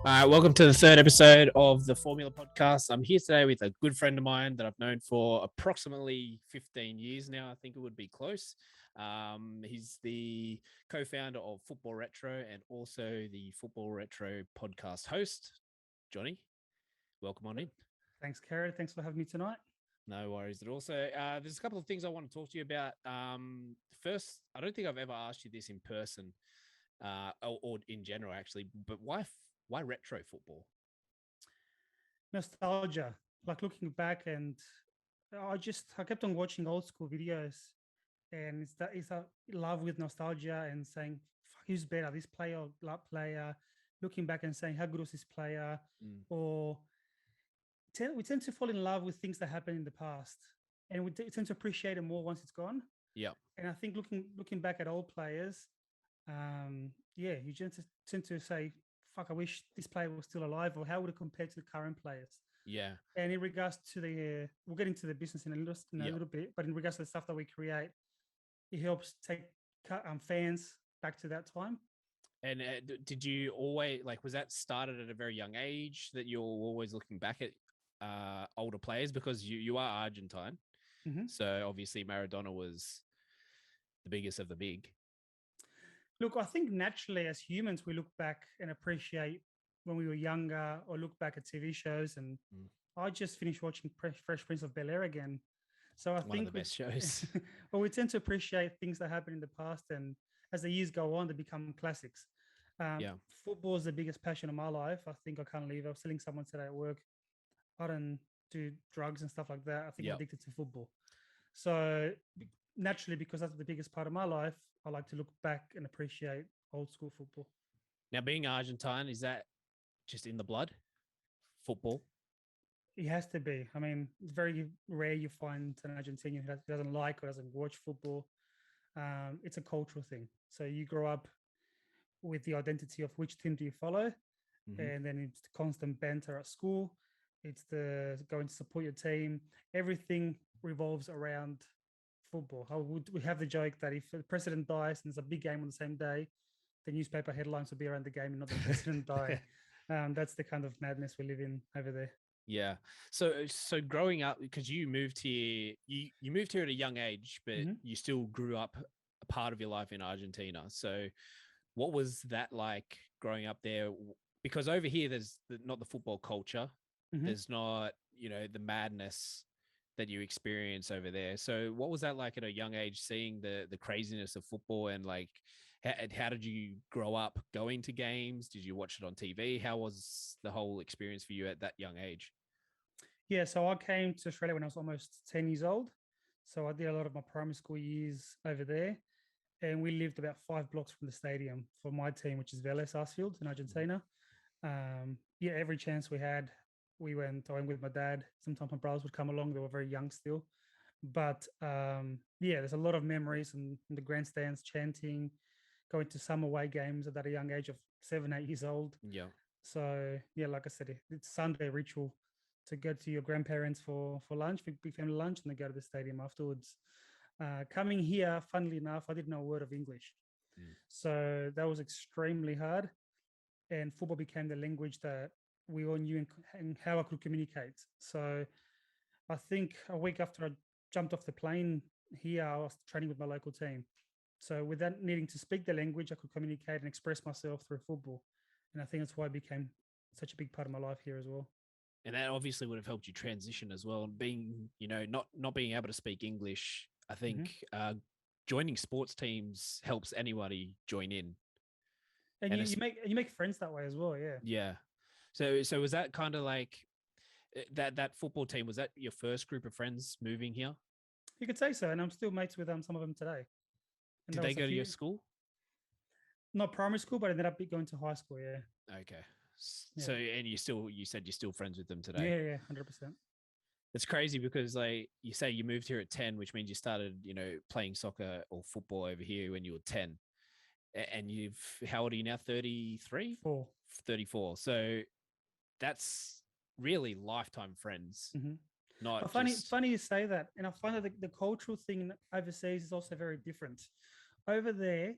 Welcome to the third episode of the Formula Podcast. I'm here today with a good friend of mine that I've known for approximately 15 years now. I think it would be close. He's the co-founder of Football Retro and also the Football Retro podcast host, Jonny. Welcome on in. Thanks, Kerry. Thanks for having me tonight. No worries at all. So there's a couple of things I want to talk to you about. First, I don't think I've ever asked you this in person or in general, actually, but why retro football? Nostalgia, like looking back, and I kept on watching old school videos, and it's a love with nostalgia and saying, "Fuck, who's better, this player or that player?" Looking back and saying, "How good was this player?" Or we tend to fall in love with things that happened in the past, and we tend to appreciate it more once it's gone. Yeah. And I think looking back at old players, you tend to say, "Fuck, I wish this player was still alive," or how would it compare to the current players? Yeah. And in regards to we'll get into the business in a little bit, but in regards to the stuff that we create, it helps take fans back to that time. And did you always was that started at a very young age that you're always looking back at older players because you are Argentine, so obviously Maradona was the biggest of the big. Look, I think naturally as humans we look back and appreciate when we were younger, or look back at TV shows. And I just finished watching Fresh Prince of Bel Air again, so I One think of the best shows. well, we tend to appreciate things that happened in the past, and as the years go on, they become classics. Football is the biggest passion of my life. I think I can't leave. I was telling someone today at work, I don't do drugs and stuff like that. I think I'm addicted to football. So naturally, because that's the biggest part of my life, I like to look back and appreciate old school football. Now, being Argentine, is that just in the blood? Football? It has to be. I mean, it's very rare you find an Argentinian who doesn't like or doesn't watch football. It's a cultural thing. So you grow up with the identity of which team do you follow, and then it's the constant banter at school. It's the going to support your team. Everything revolves around football. How would we have the joke that if the president dies and there's a big game on the same day, the newspaper headlines will be around the game and not the president die. That's the kind of madness we live in over there. Yeah. So growing up, because you moved here, you moved here at a young age, but you still grew up a part of your life in Argentina. So what was that like growing up there? Because over here, there's not the football culture. There's not, the madness that you experience over there. So what was that like at a young age, seeing the craziness of football, and how did you grow up going to games? Did you watch it on TV? How was the whole experience for you at that young age? Yeah, so I came to Australia when I was almost 10 years old. So I did a lot of my primary school years over there. And we lived about 5 blocks from the stadium for my team, which is Vélez Sarsfield in Argentina. Every chance we had, we went. I went with my dad. Sometimes my brothers would come along. They were very young still. But there's a lot of memories in the grandstands, chanting, going to some away games at that young age of 7, 8 years old. Yeah. So, like I said, it's Sunday ritual to go to your grandparents for lunch, big family lunch, and then go to the stadium afterwards. Coming here, funnily enough, I didn't know a word of English. So that was extremely hard. And football became the language that we all knew and how I could communicate. So I think a week after I jumped off the plane here, I was training with my local team. So without needing to speak the language, I could communicate and express myself through football. And I think that's why it became such a big part of my life here as well. And that obviously would have helped you transition as well. And being, not being able to speak English, I think joining sports teams helps anybody join in. And you make friends that way as well, yeah. Yeah. So was that kind of like that football team? Was that your first group of friends moving here? You could say so, and I'm still mates with some of them today. And did they go to your school? Not primary school, but I ended up going to high school. Yeah. Okay. So, and you said you're still friends with them today? Yeah, 100%. It's crazy because you say you moved here at 10, which means you started, playing soccer or football over here when you were 10. And how old are you now? 33? 34. So that's really lifetime friends. Not funny you say that. And I find that the cultural thing overseas is also very different. Over there,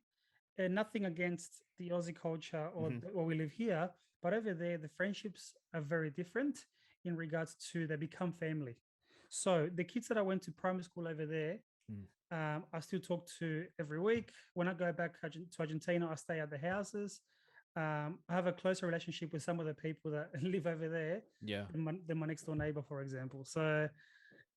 and nothing against the Aussie culture or or we live here, but over there the friendships are very different in regards to they become family. So the kids that I went to primary school over there, Mm. I still talk to every week. When I go back to Argentina, I stay at the houses. I have a closer relationship with some of the people that live over there Yeah. than my next door neighbor, for example. So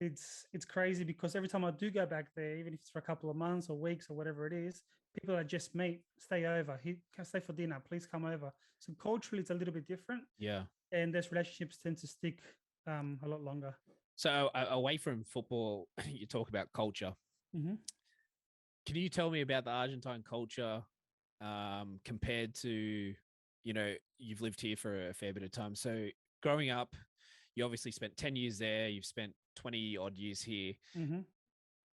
it's crazy because every time I do go back there, even if it's for a couple of months or weeks or whatever it is, people that just meet stay over. He can stay for dinner. Please come over. So culturally, it's a little bit different, Yeah. and those relationships tend to stick a lot longer. So away from football, you talk about culture. Mm-hmm. Can you tell me about the Argentine culture compared to, you've lived here for a fair bit of time. So growing up, you obviously spent 10 years there. You've spent 20 odd years here. Mm-hmm.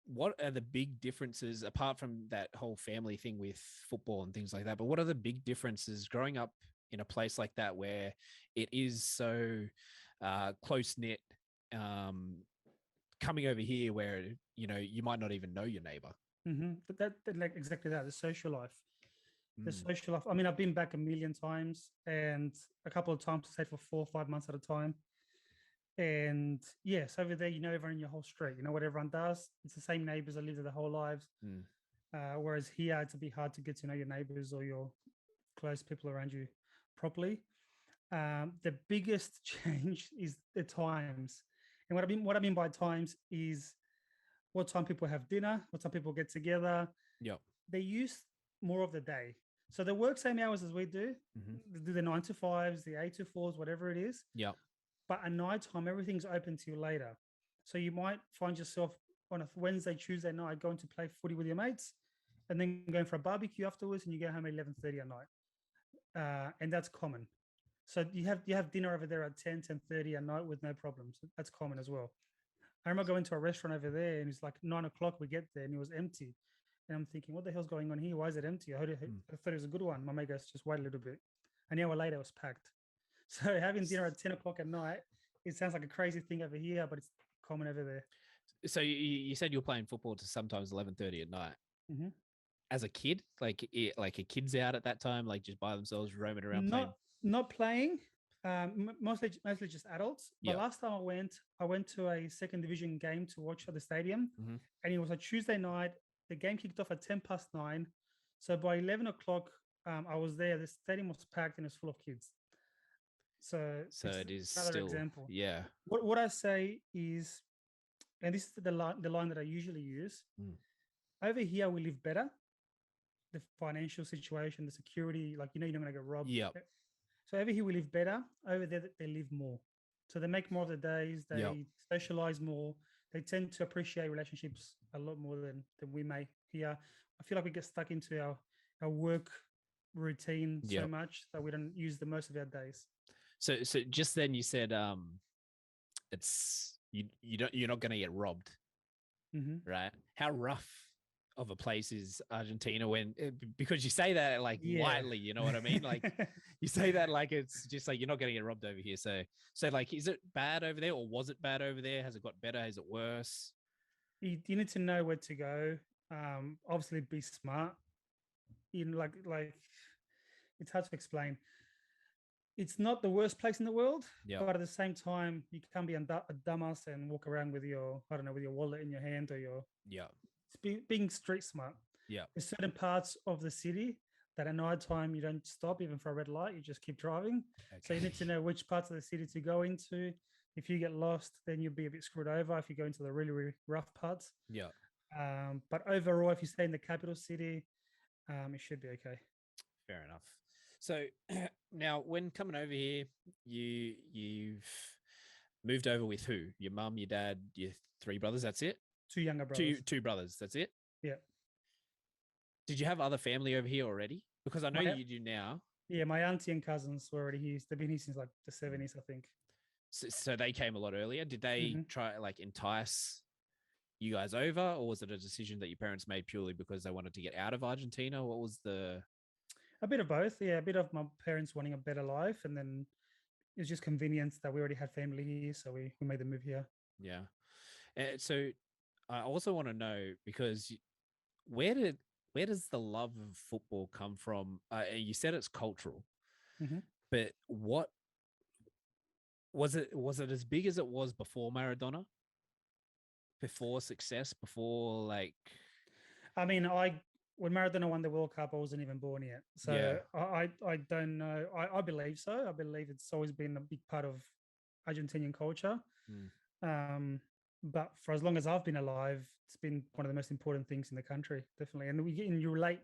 What are the big differences apart from that whole family thing with football and things like that? But what are the big differences growing up in a place like that where it is so close knit, coming over here where, you might not even know your neighbor? Mm-hmm. But that like exactly that, the social life. The Mm. social life. I mean, I've been back a million times and a couple of times I stayed for 4 or 5 months at a time. And yes, over there, you know everyone in your whole street. You know what everyone does. It's the same neighbors that live there their whole lives. Mm. Whereas here, it's a bit hard to get to know your neighbors or your close people around you properly. The biggest change is the times. And what I mean by times is what time people have dinner, what time people get together. Yep. They use more of the day. So they work same hours as we do. Mm-hmm. They do the 9 to 5s, the 8 to 4s, whatever it is. Yep. But at night time, everything's open till later. So you might find yourself on a Wednesday, Tuesday night going to play footy with your mates, and then going for a barbecue afterwards, and you go home at 11:30 at night, and that's common. So you have dinner over there at 10:30 at night with no problems. That's common as well. I remember going to a restaurant over there, and it's like 9 o'clock. We get there, and it was empty. And I'm thinking, what the hell's going on here? Why is it empty? I thought it was a good one. My mate goes, just wait a little bit. An hour later, it was packed. So having dinner at 10 o'clock at night, it sounds like a crazy thing over here, but it's common over there. So you said you're playing football to sometimes 11:30 at night. Mm-hmm. As a kid, like a kid's out at that time, like just by themselves roaming around playing. Not playing, mostly just adults. But Yeah. last time I went to a second division game to watch at the stadium, Mm-hmm. and it was a Tuesday night. The game kicked off at 9:10. So by 11 o'clock, I was there. The stadium was packed and it was full of kids. So it is another still, example. yeah. What I say is, and this is the line that I usually use. Over here, we live better. The financial situation, the security, like you're not going to get robbed. Yeah. So over here, we live better. Over there, they live more. So they make more of the days. They socialize more. They tend to appreciate relationships a lot more than we may here. I feel like we get stuck into our work routine so much that we don't use the most of our days. So just then you said it's you're not going to get robbed, right? How rough of a place is Argentina because you say that like lightly, you know what I mean? Like you say that like it's just like you're not going to get robbed over here. So like, is it bad over there or was it bad over there? Has it got better? Is it worse? You need to know where to go. Obviously, be smart. Like it's hard to explain. It's not the worst place in the world, but at the same time, you can't be a dumbass and walk around with your wallet in your hand or your being street smart. There's certain parts of the city that at night time you don't stop even for a red light, you just keep driving. So you need to know which parts of the city to go into. If you get lost, then you'll be a bit screwed over if you go into the really, really rough parts. But overall, if you stay in the capital city, it should be okay. Fair enough. So now when coming over here, you've moved over with who? Your mum, your dad, your 3 brothers, that's it? 2 younger brothers. Two brothers, that's it? Yeah. Did you have other family over here already? Because I know you do now. Yeah, my auntie and cousins were already here. They've been here since like the 70s, I think. So they came a lot earlier. Did they try like entice you guys over, or was it a decision that your parents made purely because they wanted to get out of Argentina? What was the... A bit of both. Yeah, a bit of my parents wanting a better life, and then it's just convenience that we already had family here, so we made the move here. Yeah. So I also want to know, because where did where does the love of football come from? You said it's cultural, Mm-hmm. but what was it? Was it as big as it was before Maradona? Before success? Before like, I mean, when Maradona won the World Cup, I wasn't even born yet, yeah, so I don't know. I believe so. I believe it's always been a big part of Argentinian culture. mm, Um, but for as long as I've been alive, it's been one of the most important things in the country, definitely. And you relate,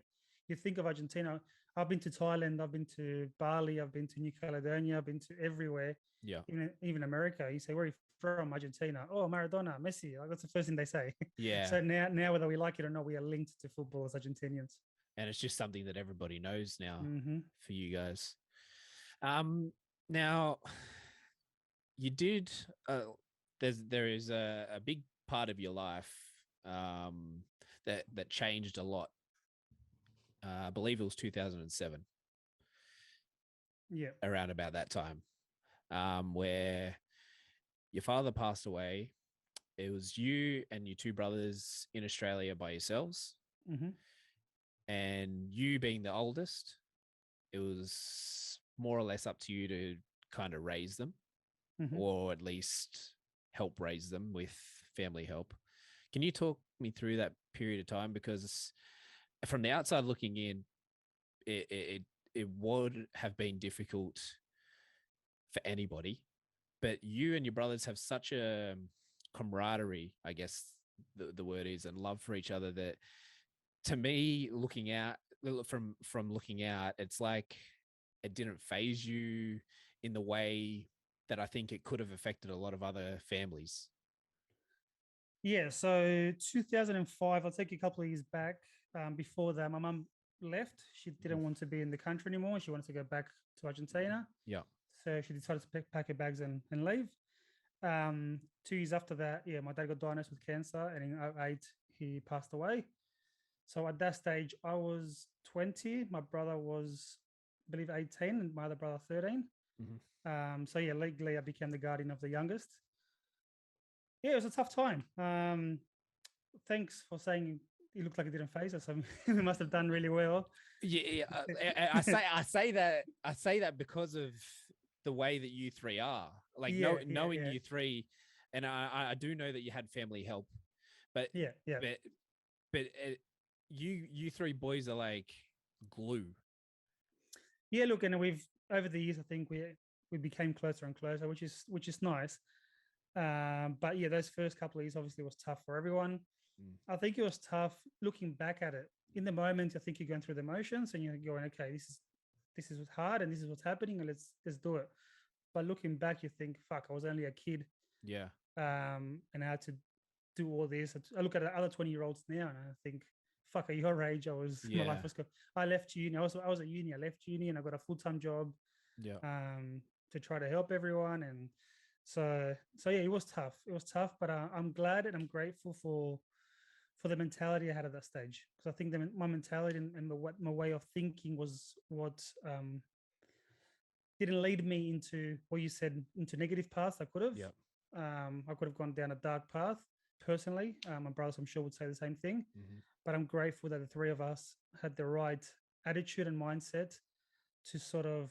you think of Argentina. I've been to Thailand, I've been to Bali, I've been to New Caledonia, I've been to everywhere, yeah, even America. You say, where are you from? Argentina. Oh, Maradona, Messi. Like, that's the first thing they say. yeah. So now, whether we like it or not, we are linked to football as Argentinians. And it's just something that everybody knows now Mm-hmm. for you guys. Now you did. There is a big part of your life that changed a lot. I believe it was 2007, Yeah. around about that time, where your father passed away. It was you and your two brothers in Australia by yourselves, Mm-hmm. and you being the oldest, it was more or less up to you to kind of raise them, Mm-hmm. or at least help raise them with family help. Can you talk me through that period of time? Because from the outside looking in, it would have been difficult for anybody, but you and your brothers have such a camaraderie, I guess the word is, and love for each other, that to me, looking out from looking out, it's like it didn't phase you in the way that I think it could have affected a lot of other families. Yeah, so 2005, I'll take you a couple of years back. Before that, my mum left. She Mhm. didn't want to be in the country anymore. She wanted to go back to Argentina. Yeah. So she decided to pack her bags and leave. 2 years after that, yeah, my dad got diagnosed with cancer, and in '08 he passed away. So at that stage, I was 20. My brother was, I believe, 18, and my other brother 13. Mm-hmm. So yeah, legally, I became the guardian of the youngest. Yeah, it was a tough time. Thanks for saying it looked like it didn't phase us. I mean, we must have done really well. Yeah, I say that because of the way that you three are. Like, Yeah, yeah, knowing yeah, you three, and I do know that you had family help, but yeah, yeah. but but you three boys are like glue. Yeah, look, and we've over the years, I think we became closer and closer, which is nice. But yeah, those first couple of years obviously was tough for everyone. Mm. I think it was tough looking back at it. In the moment, I think you're going through the motions and you're going, okay, this is what's hard and this is what's happening, and let's do it. But looking back, you think, fuck, I was only a kid, Yeah, and I had to do all this. I look at other 20-year-olds now and I think, fuck, at your age, my yeah, life was good. I left uni. I was at uni. I left uni and I got a full-time job, yeah. to try to help everyone. And so yeah, it was tough. It was tough, but I'm glad and I'm grateful for the mentality I had at that stage, because I think my mentality and my way of thinking was what didn't lead me into what you said, into negative paths. Yeah. I could have gone down a dark path personally. My brothers, I'm sure, would say the same thing. Mm-hmm. But I'm grateful that the three of us had the right attitude and mindset to sort of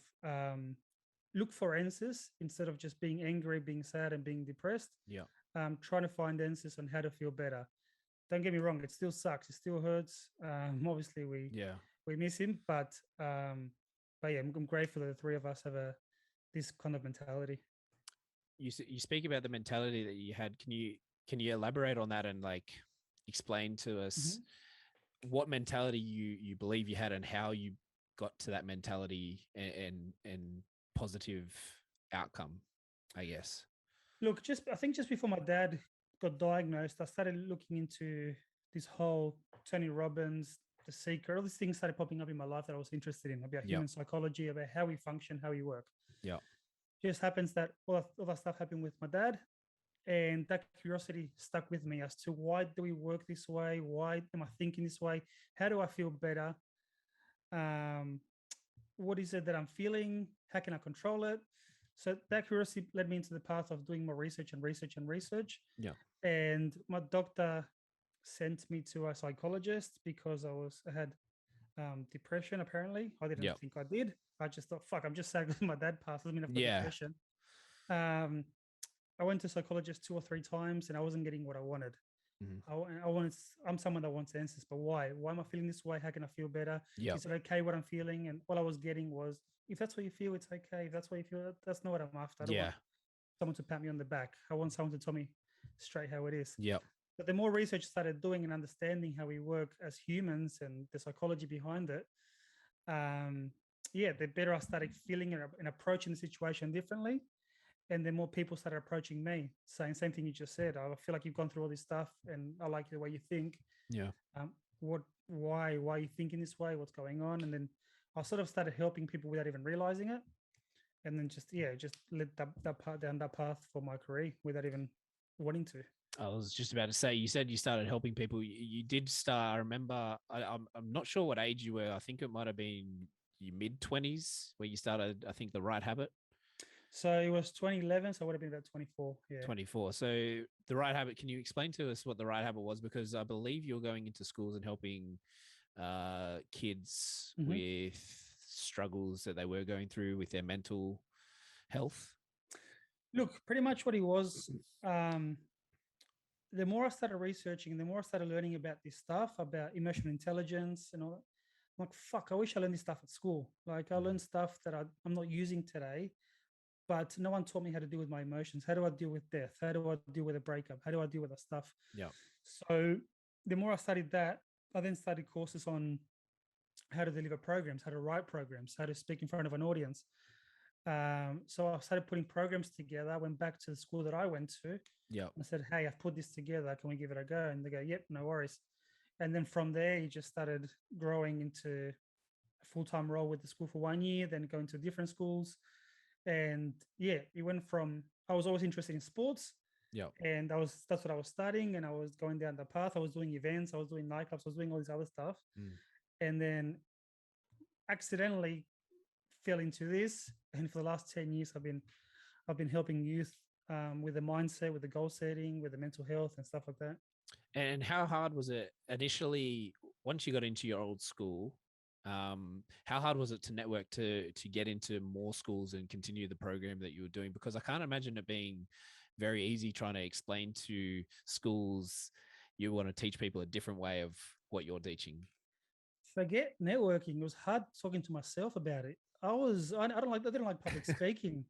look for answers instead of just being angry, being sad, and being depressed. Yeah. Trying to find answers on how to feel better. Don't get me wrong; it still sucks. It still hurts. Obviously, Yeah. we miss him, but yeah, I'm grateful that the three of us have this kind of mentality. You speak about the mentality that you had. Can you elaborate on that and like explain to us Mhm. what mentality you believe you had and how you got to that mentality and positive outcome, I guess. Look, I think just before my dad got diagnosed, I started looking into this whole Tony Robbins, The Secret, all these things started popping up in my life that I was interested in, about Yep. human psychology, about how we function, how we work. Yeah. Just happens that all that stuff happened with my dad, and that curiosity stuck with me as to why do we work this way? Why am I thinking this way? How do I feel better? Um, what is it that I'm feeling? How can I control it? So that curiosity led me into the path of doing more research and research and research. Yeah. And my doctor sent me to a psychologist because I had depression. Apparently, I didn't think I did. I just thought, fuck, I'm just sad because my dad passed. Doesn't mean I've got depression. I went to a psychologist 2 or 3 times, and I wasn't getting what I wanted. I'm someone that wants answers, but why? Why am I feeling this way? How can I feel better? Is it okay what I'm feeling? And all I was getting was, if that's what you feel, it's okay. If that's what you feel, that's not what I'm after. I don't want someone to pat me on the back. I want someone to tell me straight how it is. But the more research I started doing and understanding how we work as humans and the psychology behind it, the better I started feeling and approaching the situation differently. And then more people started approaching me saying same thing you just said. I feel like you've gone through all this stuff and I like the way you think. Why are you thinking this way? What's going on? And then I sort of started helping people without even realizing it. And then just led down that path for my career without even wanting to. I was just about to say, you said you started helping people. You did start. I remember. I'm not sure what age you were. I think it might have been your mid-20s where you started. I think The Right Habit. So it was 2011. So I would have been about 24. Yeah, 24. So The Right Habit. Can you explain to us what The Right Habit was? Because I believe you're going into schools and helping kids with struggles that they were going through with their mental health. Look, pretty much what he was. The more I started researching, the more I started learning about this stuff, about emotional intelligence and all that, I'm like, fuck, I wish I learned this stuff at school. Like I learned stuff that I'm not using today, but no one taught me how to deal with my emotions. How do I deal with death? How do I deal with a breakup? How do I deal with that stuff? So the more I studied that, I then studied courses on how to deliver programs, how to write programs, how to speak in front of an audience. So I started putting programs together. I went back to the school that I went to. I said, hey, I've put this together. Can we give it a go? And they go, yep, no worries. And then from there, you just started growing into a full-time role with the school for 1 year, then going to different schools. And it went from, I was always interested in sports. And that's what I was studying. And I was going down the path. I was doing events. I was doing nightclubs. I was doing all this other stuff. And then accidentally fell into this. And for the last 10 years, I've been helping youth with the mindset, with the goal setting, with the mental health and stuff like that. And how hard was it initially once you got into your old school? How hard was it to network to get into more schools and continue the program that you were doing? Because I can't imagine it being very easy trying to explain to schools you want to teach people a different way of what you're teaching. Forget networking. It was hard talking to myself about it. I didn't like public speaking.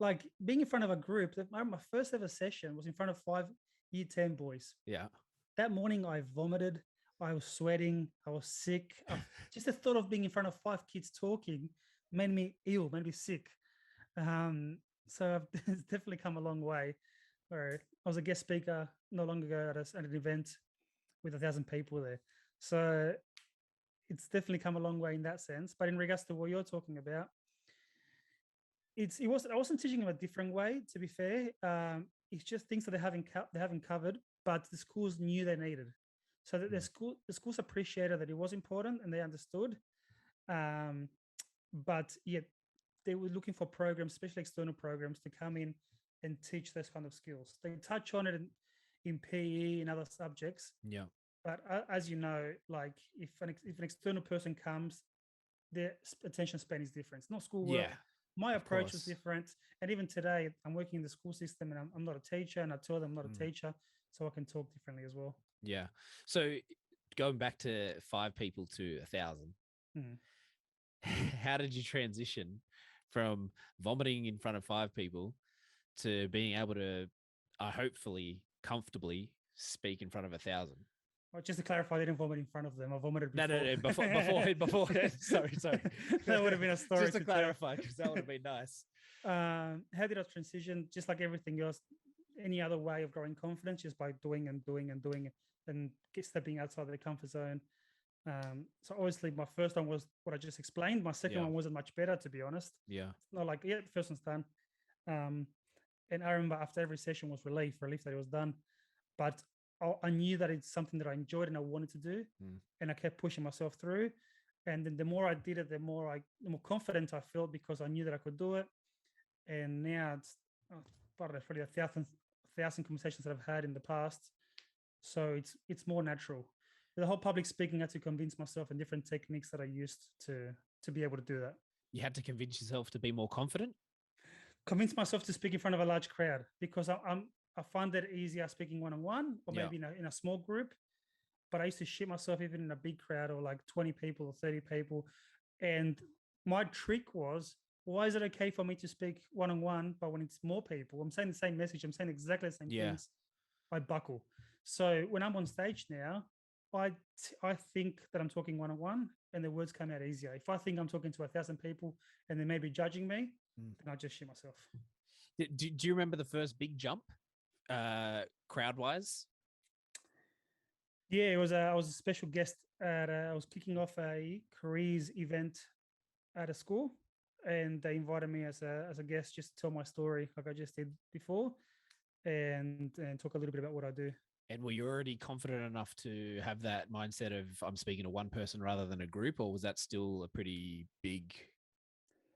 Like being in front of a group. My first ever session was in front of 5 year 10 boys. That morning I vomited. I was sweating. I was sick. Just the thought of being in front of 5 kids talking made me ill, made me sick. So it's definitely come a long way. Where I was a guest speaker not long ago at an event with 1,000 people there. So it's definitely come a long way in that sense. But in regards to what you're talking about, I wasn't teaching them a different way. To be fair, it's just things that they haven't covered, but the schools knew they needed. So that the schools appreciated that it was important and they understood. But yet they were looking for programs, especially external programs, to come in and teach those kind of skills. They touch on it in PE and other subjects. But as you know, like if an external person comes, their attention span is different. It's not schoolwork. My approach was different. And even today, I'm working in the school system and I'm not a teacher, and I tell them I'm not a teacher, so I can talk differently as well. So going back to 5 people to 1,000, how did you transition from vomiting in front of 5 people to being able to hopefully comfortably speak in front of 1,000? Well, just to clarify, I didn't vomit in front of them. I vomited before. No, before. Sorry. That would have been a story. Just to clarify, because that would have been nice. How did I transition? Just like everything else, any other way of growing confidence, just by doing and stepping outside the comfort zone. So obviously my first one was what I just explained. My second one wasn't much better, to be honest. It's not like, the first one's done. And I remember after every session was relief that it was done. But I knew that it's something that I enjoyed and I wanted to do. And I kept pushing myself through. And then the more I did it, the more confident I felt, because I knew that I could do it. And now it's probably 1,000 conversations that I've had in the past. So it's more natural. The whole public speaking, I had to convince myself and different techniques that I used to be able to do that. You had to convince yourself to be more confident? Convince myself to speak in front of a large crowd because I find that easier speaking one-on-one or maybe in a small group. But I used to shit myself even in a big crowd or like 20 people or 30 people. And my trick was, why is it okay for me to speak one-on-one, but when it's more people, I'm saying the same message, I'm saying exactly the same things, I buckle. So when I'm on stage now, I think that I'm talking one-on-one and the words come out easier. If I think I'm talking to 1,000 people and they may be judging me, then I just shit myself. Do you remember the first big jump, crowd-wise? Yeah, I was a special guest I was kicking off a careers event at a school, and they invited me as a guest just to tell my story, like I just did before, and talk a little bit about what I do. And were you already confident enough to have that mindset of I'm speaking to one person rather than a group, or was that still a pretty big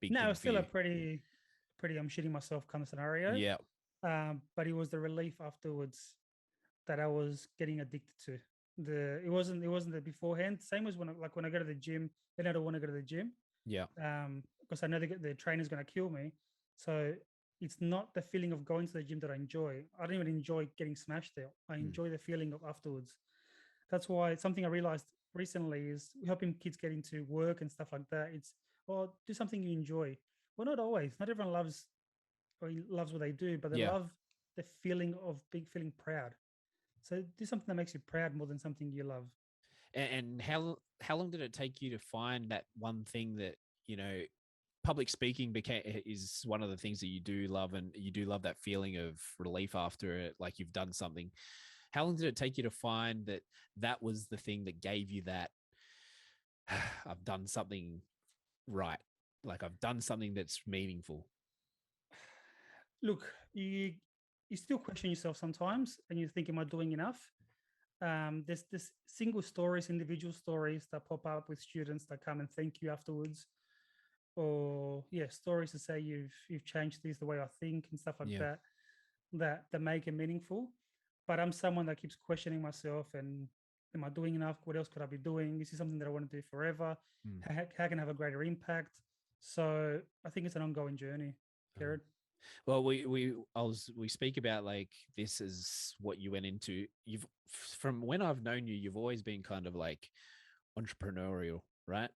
No, it thing was for still you? a pretty I'm shitting myself kind of scenario. Yeah. But it was the relief afterwards that I was getting addicted to. It wasn't the beforehand. Same as when I go to the gym, then I don't want to go to the gym. Yeah. Because I know the trainer's going to kill me. So it's not the feeling of going to the gym that I enjoy. I don't even enjoy getting smashed there. I enjoy the feeling of afterwards. That's why something I realized recently is helping kids get into work and stuff like that. It's, well, do something you enjoy. Well, not always. Not everyone loves what they do, but they Yeah. love the feeling of feeling proud. So do something that makes you proud more than something you love. And how long did it take you to find that one thing that, public speaking is one of the things that you do love, and you do love that feeling of relief after it, like you've done something. How long did it take you to find that was the thing that gave you that I've done something right, like I've done something that's meaningful? Look, you still question yourself sometimes, and you think, "Am I doing enough?" There's this single stories, individual stories that pop up with students that come and thank you afterwards, or stories to say you've changed this the way I think and stuff like that. That make it meaningful. But I'm someone that keeps questioning myself and am I doing enough? What else could I be doing? Is this something that I want to do forever? How can I have a greater impact? So I think it's an ongoing journey, Jared. Well, we speak about like this is what you went into. You've From when I've known you, you've always been kind of like entrepreneurial, right?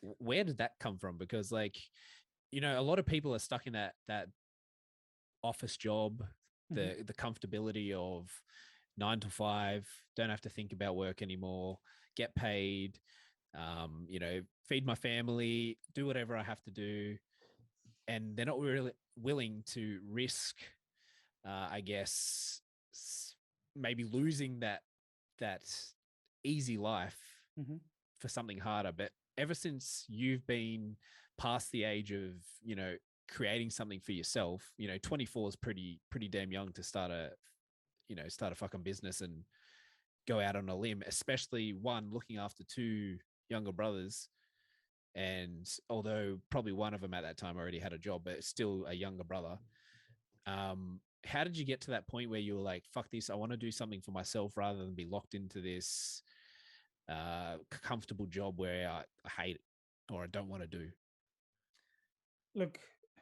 Where did that come from? Because like, a lot of people are stuck in that office job, the comfortability of 9 to 5, don't have to think about work anymore, get paid, feed my family, do whatever I have to do. And they're not really willing to risk, I guess, maybe losing that easy life for something harder. But ever since you've been past the age of, creating something for yourself, 24 is pretty damn young to start a fucking business and go out on a limb, especially one looking after two younger brothers. And although probably one of them at that time already had a job, but still a younger brother. How did you get to that point where you were like, fuck this, I want to do something for myself rather than be locked into this comfortable job where I hate it or I don't want to do? Look,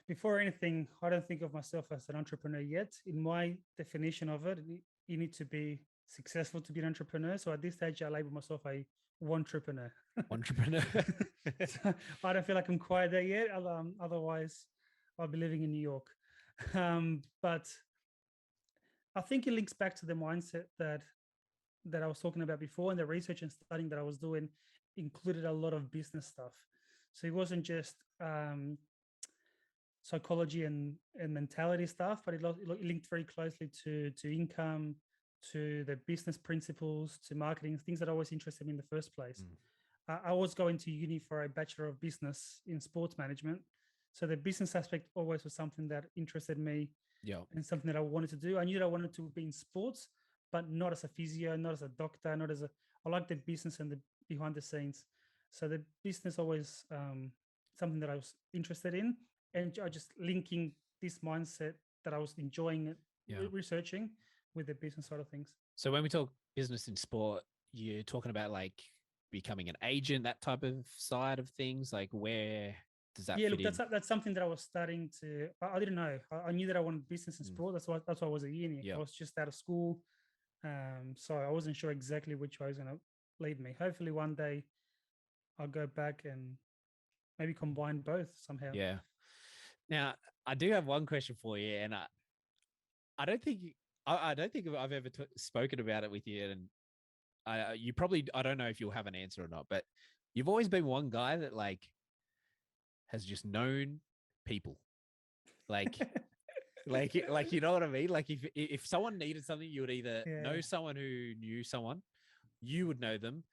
before anything, I don't think of myself as an entrepreneur yet. In my definition of it, you need to be successful to be an entrepreneur. So at this stage, I label myself a entrepreneur. Entrepreneur. So I don't feel like I'm quite there yet. Otherwise, I'll be living in New York. But I think it links back to the mindset that I was talking about before, and the research and studying that I was doing included a lot of business stuff. So it wasn't just psychology and mentality stuff, but it linked very closely to income, to the business principles, to marketing, things that I was interested in the first place. I was going to uni for a Bachelor of Business in sports management. So the business aspect always was something that interested me and something that I wanted to do. I knew that I wanted to be in sports, but not as a physio, not as a doctor, not as I like the business and the behind the scenes. So the business always something that I was interested in, and I just linking this mindset that I was enjoying researching with the business side of things. So when we talk business in sport, you're talking about like becoming an agent, that type of side of things. Like, where does that Yeah, fit look, in? that's something that I was starting to. I didn't know. I knew that I wanted business and sport. That's why I was at uni. I Yeah. was just out of school, so I wasn't sure exactly which way was going to lead me. Hopefully, one day I'll go back and maybe combine both somehow. Yeah. Now, I do have one question for you, and I don't think I don't think I've ever spoken about it with you, and you probably, I don't know if you'll have an answer or not, but you've always been one guy that like has just known people, like like you know what I mean? Like if someone needed something, you would either Yeah. know someone who knew someone, you would know them,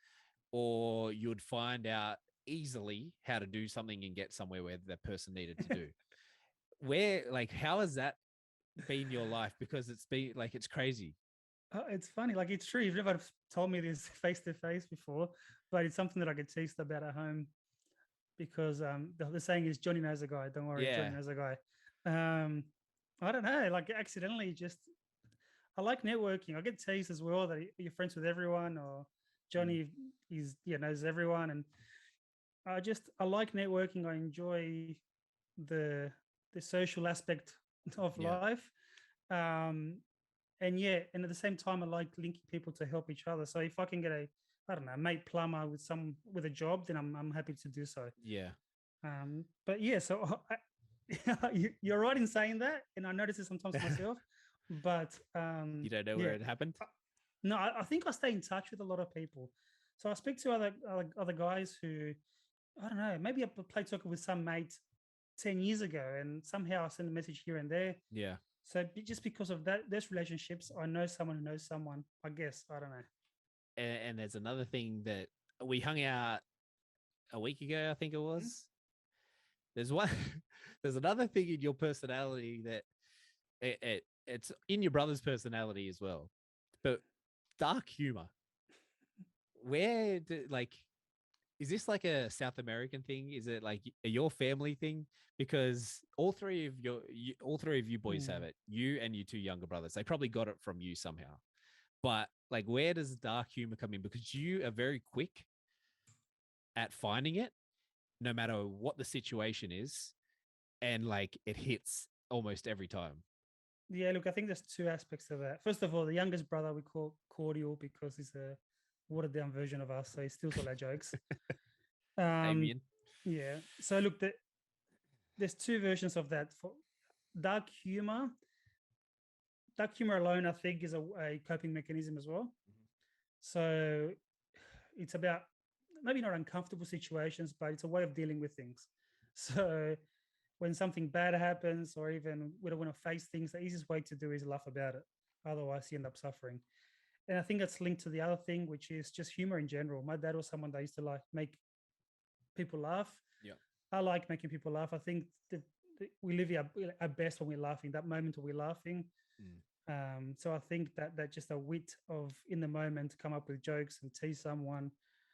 or you would find out easily how to do something and get somewhere where that person needed to do. Where, like, how has that been your life? Because it's been like, it's crazy. It's funny, like it's true. You've never told me this face to face before, but it's something that I get teased about at home because the saying is Jonny knows a guy. Don't worry, Jonny Yeah. knows a guy. Um, I don't know, like accidentally just I like networking. I get teased as well that you're friends with everyone or Mm. Jonny is knows everyone, and I like networking. I enjoy the the social aspect of Yeah. life. Um, and yeah, and at the same time, I like linking people to help each other. So if I can get I don't know, mate plumber with a job, then I'm happy to do so. Yeah. But yeah, so you're right in saying that, and I notice it sometimes myself. But You don't know yeah, where it happened? uh, no, I think I stay in touch with a lot of people. So I speak to other guys who I don't know, maybe I played soccer with some mate 10 years ago, and somehow I send a message here and there. Yeah. So just because of that, those relationships, I know someone who knows someone. I guess I don't know. And there's another thing that we hung out a week ago, I think it Mhm. was. There's one, there's another thing in your personality that it's in your brother's personality as well, but dark humor. Where do, like, is this like a South American thing? Is it like your family thing? Because all three of you boys have Hmm. it. You and your two younger brothers. They probably got it from you somehow. But like, where does dark humor come in? Because you are very quick at finding it, no matter what the situation is, and like it hits almost every time. Yeah, look, I think there's two aspects to that. First of all, the youngest brother we call cordial because he's a watered down version of us, so he steals all our jokes. Um, Damien. yeah. So look, there's two versions of that. For dark humor, dark humor alone, I think, is a coping mechanism as well. So it's about maybe not uncomfortable situations, but it's a way of dealing with things. So when something bad happens, or even we don't want to face things, the easiest way to do is laugh about it. Otherwise, you end up suffering. And I think that's linked to the other thing, which is just humor in general. My dad was someone that used to like make people laugh. Yeah. I like making people laugh. I think that we live our best when we're laughing. That moment when we're laughing. Mm. So I think that just a wit of in the moment, come up with jokes and tease someone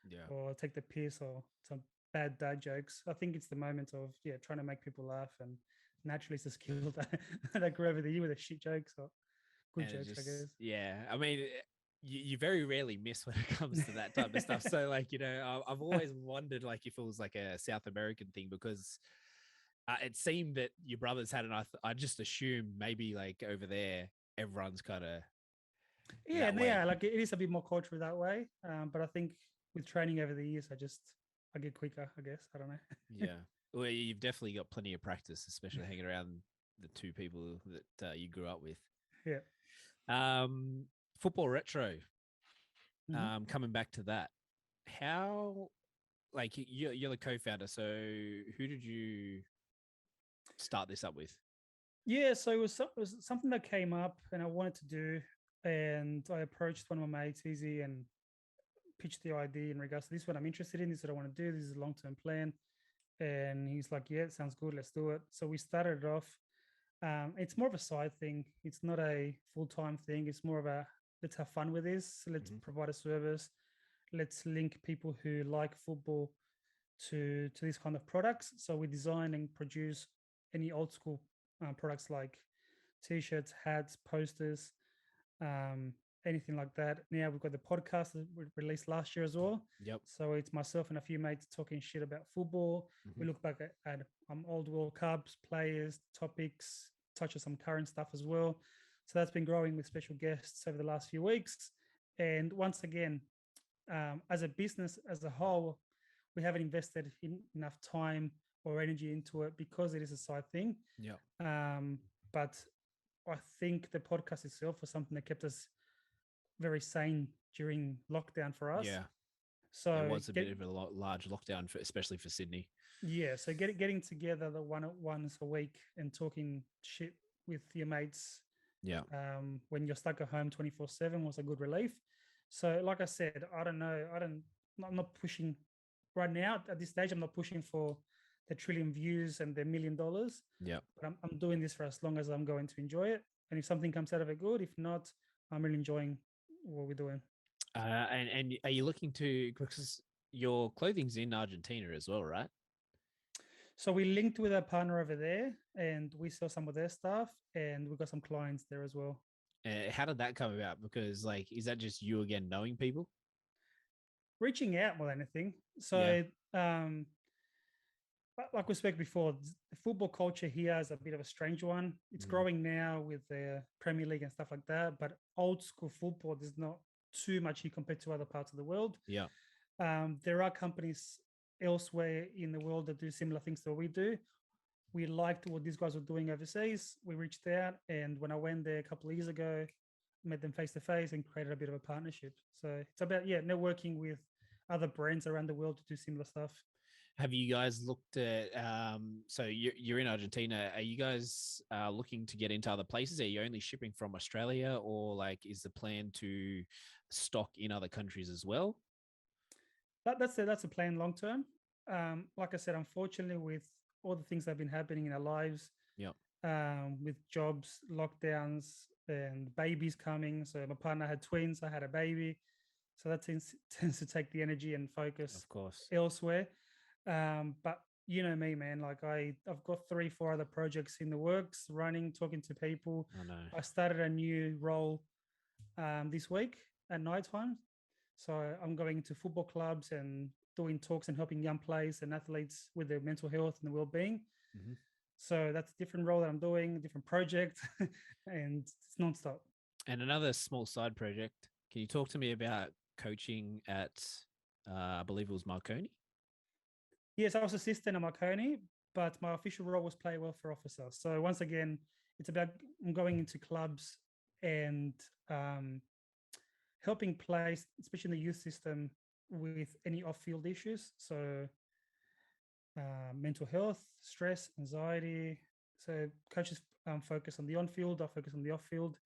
Yeah. or take the piss or some bad dad jokes. I think it's the moment of trying to make people laugh, and naturally it's a skill that grew over the year with the shit jokes or good And it jokes, I just, guess. yeah. I mean, you very rarely miss when it comes to that type of stuff. So, like, I've always wondered, like, if it was like a South American thing, because it seemed that your brothers had, and I just assumed maybe like over there, everyone's kind of Yeah, that and way. yeah, like it is a bit more cultural that way. But I think with training over the years, I get quicker. I guess I don't know. Yeah. Well, you've definitely got plenty of practice, especially hanging around the two people that you grew up with. Yeah. Um, Football retro. Hmm. Coming back to that, how, like, you're the co-founder, so who did you start this up with? Yeah, so it was something that came up and I wanted to do, and I approached one of my mates, Easy, and pitched the idea in regards to this. What I'm interested in, this is what I want to do. This is a long term plan, and he's like, "Yeah, it sounds good. Let's do it." So we started it off. It's more of a side thing. It's not a full time thing. It's more of a let's have fun with this. Let's Mm-hmm. provide a service. Let's link people who like football to these kind of products. So we design and produce any old school products like t-shirts, hats, posters, um, anything like that. Now we've got the podcast that we released last year as well. Yep. So it's myself and a few mates talking shit about football. Mm-hmm. We look back at old World Cups, players, topics, touch on some current stuff as well. So that's been growing with special guests over the last few weeks. And once again, as a business as a whole, we haven't invested enough time or energy into it because it is a side thing. Yeah. But I think the podcast itself was something that kept us very sane during lockdown for us. Yeah. So it was a bit of a large lockdown, especially for Sydney. Yeah. So getting together the once a week and talking shit with your mates. Yeah. When you're stuck at home 24/7 was a good relief. So like I said, I don't know. I'm not pushing right now at this stage. I'm not pushing for the trillion views and the $1 million. Yeah. But I'm doing this for as long as I'm going to enjoy it. And if something comes out of it, good. If not, I'm really enjoying what we're doing. And are you looking to, because your clothing's in Argentina as well, right? So we linked with a partner over there and we saw some of their stuff and we got some clients there as well. How did that come about? Because like, is that just you again knowing people? Reaching out more than anything. So, like we spoke before, the football culture here is a bit of a strange one. It's growing now with the Premier League and stuff like that, but old school football, there's not too much here compared to other parts of the world. Yeah. There are companies elsewhere in the world that do similar things to what we do. We liked what these guys were doing overseas. We reached out, and when I went there a couple of years ago, met them face to face and created a bit of a partnership. So it's about networking with other brands around the world to do similar stuff. Have you guys looked at? So you're in Argentina. Are you guys looking to get into other places? Are you only shipping from Australia, or like is the plan to stock in other countries as well? That's a plan long term. Like I said, unfortunately, with all the things that have been happening in our lives, with jobs, lockdowns, and babies coming. So my partner had twins. I had a baby. So that tends to take the energy and focus, of course, elsewhere. But you know me, man. Like I've got 3-4 other projects in the works, running, talking to people. I know. I started a new role this week at nighttime. So I'm going to football clubs and doing talks and helping young players and athletes with their mental health and their well-being. Mm-hmm. So that's a different role that I'm doing, a different project, and it's nonstop. And another small side project. Can you talk to me about coaching at, I believe it was Marconi? Yes, I was assistant at Marconi, but my official role was player welfare officer. So once again, it's about going into clubs and helping players, especially in the youth system, with any off-field issues. So mental health, stress, anxiety. So coaches focus on the on-field, I focus on the off-field,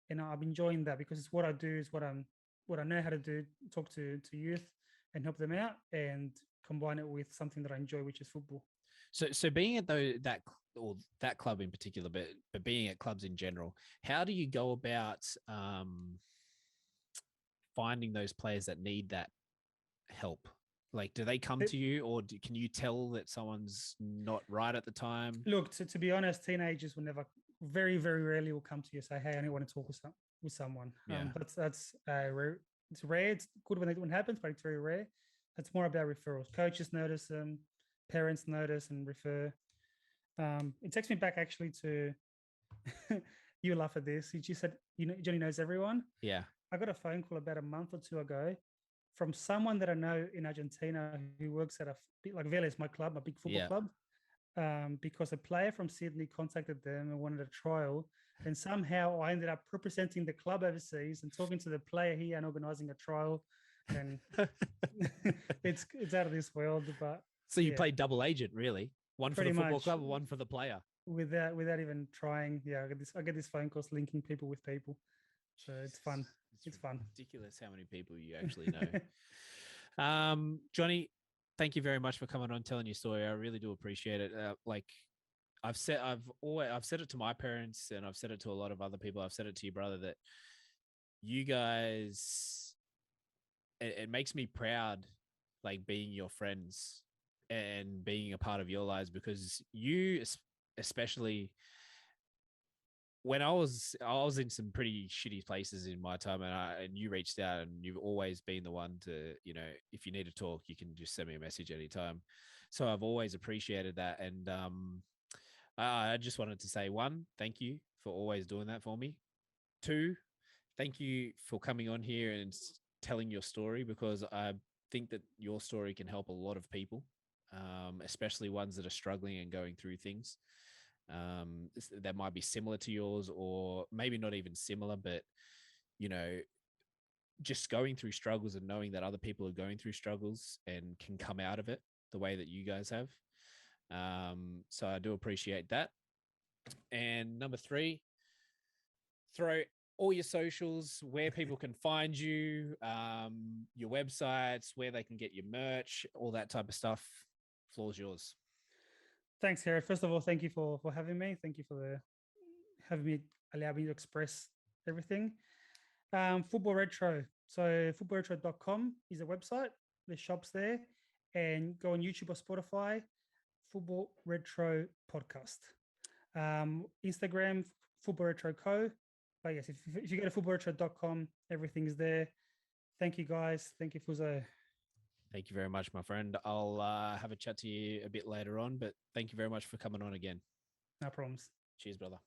and I'm enjoying that because it's what I do, is what I know how to do, talk to youth and help them out and combine it with something that I enjoy, which is football. So being at that club in particular, but being at clubs in general, how do you go about finding those players that need that help? Like, do they come to you, or can you tell that someone's not right at the time? Look, to be honest, teenagers will never, very, very rarely will come to you and say, "Hey, I only want to talk with someone." Yeah. That's rare. It's rare. It's good when it happens, but it's very rare. It's more about referrals. Coaches notice them, parents notice and refer. It takes me back actually to you laugh at this. She said, Jonny knows everyone. Yeah. I got a phone call about a month or two ago from someone that I know in Argentina who works at like Vélez, my club, a big football club, because a player from Sydney contacted them and wanted a trial. And somehow I ended up representing the club overseas and talking to the player here and organizing a trial. And it's out of this world. But so you played double agent, really? One for the football club, one for the player. Without even trying. Yeah, I get this phone calls linking people with people. So it's fun. It's fun. Ridiculous how many people you actually know. Jonny, thank you very much for coming on, telling your story. I really do appreciate it. I've said it to my parents, and I've said it to a lot of other people. I've said it to your brother that you guys, it makes me proud, like being your friends and being a part of your lives, because you especially when I was in some pretty shitty places in my time, and you reached out, and you've always been the one to, if you need to talk, you can just send me a message anytime. So I've always appreciated that, and I just wanted to say, one, thank you for always doing that for me. Two, thank you for coming on here and telling your story, because I think that your story can help a lot of people, especially ones that are struggling and going through things that might be similar to yours, or maybe not even similar, but you know, just going through struggles and knowing that other people are going through struggles and can come out of it the way that you guys have. So I do appreciate that. And number three, throw all your socials, where people can find you, your websites, where they can get your merch, all that type of stuff. Floor's yours. Thanks, Harry. First of all, thank you for having me. Thank you for having me, allow me to express everything. Football Retro. So footballretro.com is a website. There's shops there. And go on YouTube or Spotify, Football Retro Podcast. Instagram, Football Retro Co. But yes, if you go to footballretro.com, everything's there. Thank you, guys. Thank you, Fuzo. Thank you very much, my friend. I'll have a chat to you a bit later on, but thank you very much for coming on again. No problems. Cheers, brother.